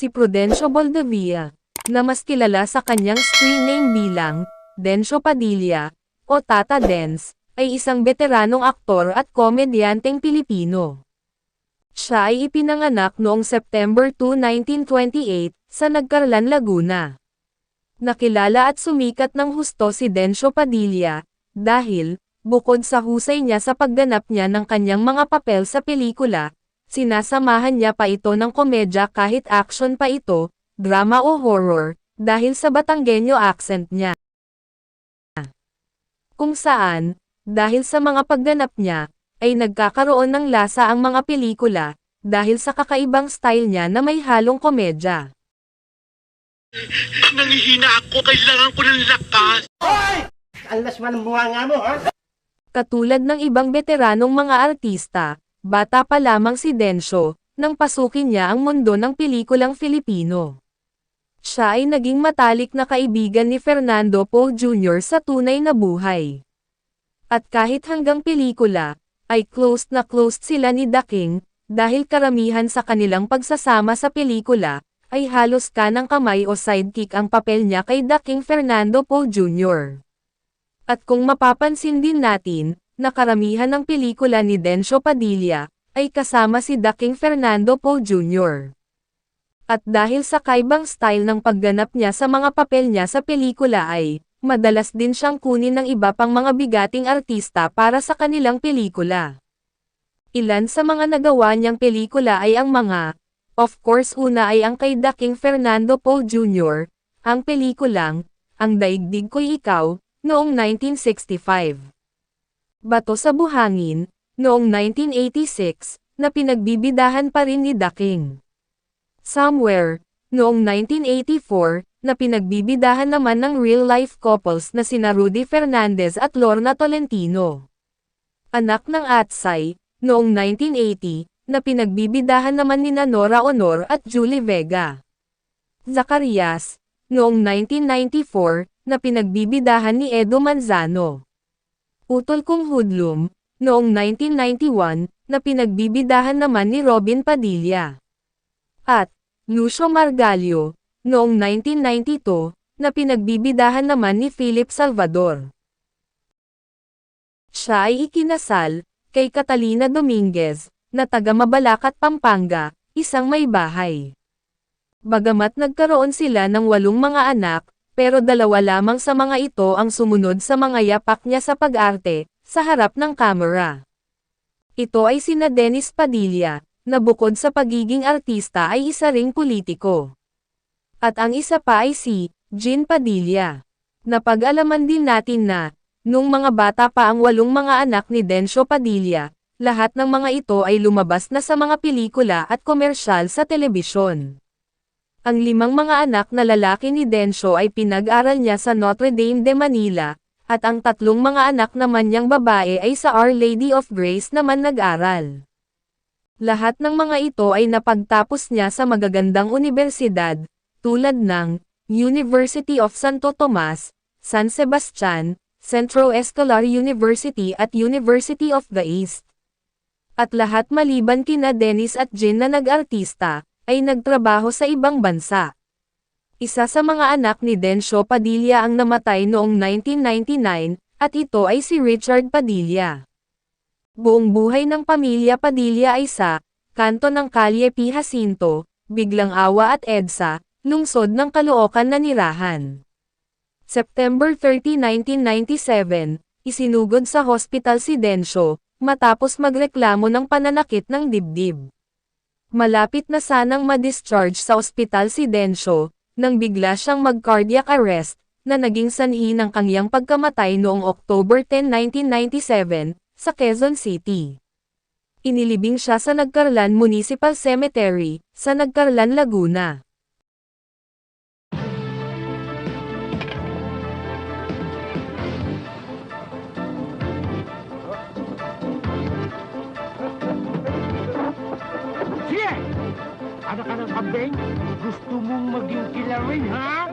Si Prudencio Boldevilla, na mas kilala sa kanyang screen name bilang Dencio Padilla o Tata Dens, ay isang veteranong aktor at komedyanteng Pilipino. Siya ay ipinanganak noong September 2, 1928, sa Nagcarlan, Laguna. Nakilala at sumikat ng husto si Dencio Padilla, dahil, bukod sa husay niya sa pagganap niya ng kanyang mga papel sa pelikula, sinasamahan niya pa ito ng komedya kahit action pa ito, drama o horror, dahil sa Batanggenyo accent niya. Kung saan, dahil sa mga pagganap niya, ay nagkakaroon ng lasa ang mga pelikula, dahil sa kakaibang style niya na may halong komedya. Nangihina ako, kailangan ko ng lakas. Hoy! Alas man ang bunganga mo, ha? Katulad ng ibang veteranong mga artista, bata pa lamang si Dencio, nang pasukin niya ang mundo ng pelikulang Filipino. Siya ay naging matalik na kaibigan ni Fernando Poe Jr. sa tunay na buhay. At kahit hanggang pelikula, ay close sila ni The King, dahil karamihan sa kanilang pagsasama sa pelikula, ay halos kanang kamay o sidekick ang papel niya kay The King Fernando Poe Jr. At kung mapapansin din natin, na karamihan ng pelikula ni Dencio Padilla, ay kasama si The King Fernando Poe Jr. At dahil sa kaibang style ng pagganap niya sa mga papel niya sa pelikula ay, madalas din siyang kunin ng iba pang mga bigating artista para sa kanilang pelikula. Ilan sa mga nagawa niyang pelikula ay ang mga, of course una ay ang kay The King Fernando Poe Jr., ang pelikulang, Ang Daigdig Ko'y Ikaw, noong 1965. Bato sa Buhangin, noong 1986, na pinagbibidahan pa rin ni The King. Somewhere, noong 1984, na pinagbibidahan naman ng real-life couples na sina Rudy Fernandez at Lorna Tolentino. Anak ng Atsay, noong 1980, na pinagbibidahan naman nina Nora Honor at Julie Vega. Zacarias, noong 1994, na pinagbibidahan ni Edo Manzano. Utol Kong Hudlum, noong 1991, na pinagbibidahan naman ni Robin Padilla. At, Lucio Margallo, noong 1992, na pinagbibidahan naman ni Philip Salvador. Siya ay ikinasal, kay Catalina Dominguez, na taga Mabalacat, Pampanga, isang may bahay. Bagamat nagkaroon sila ng 8 mga anak, pero 2 lamang sa mga ito ang sumunod sa mga yapak niya sa pag-arte, sa harap ng kamera. Ito ay sina Dennis Padilla, na bukod sa pagiging artista ay isa ring politiko. At ang isa pa ay si Jean Padilla. Napag-alaman din natin na, nung mga bata pa ang 8 mga anak ni Dencio Padilla, lahat ng mga ito ay lumabas na sa mga pelikula at komersyal sa telebisyon. Ang 5 mga anak na lalaki ni Dencio ay pinag-aral niya sa Notre Dame de Manila, at ang 3 mga anak naman niyang babae ay sa Our Lady of Grace naman nag-aral. Lahat ng mga ito ay napagtapos niya sa magagandang universidad, tulad ng University of Santo Tomas, San Sebastian, Centro Escolar University at University of the East. At lahat maliban kina Dennis at Jean na nag-artista, ay nagtrabaho sa ibang bansa. Isa sa mga anak ni Dencio Padilla ang namatay noong 1999, at ito ay si Richard Padilla. Buong buhay ng pamilya Padilla ay sa kanto ng Kalye P. Jacinto, Biglang Awa at EDSA, lungsod ng Caloocan nanirahan. September 30, 1997, isinugod sa hospital si Dencio, matapos magreklamo ng pananakit ng dibdib. Malapit na sanang ma-discharge sa ospital si Dencio, nang bigla siyang mag-cardiac arrest, na naging sanhi ng kaniyang pagkamatay noong October 10, 1997, sa Quezon City. Inilibing siya sa Nagcarlan Municipal Cemetery, sa Nagcarlan, Laguna. Sige! Anak ka ng kambing? Gusto mong maging kilawin, ha?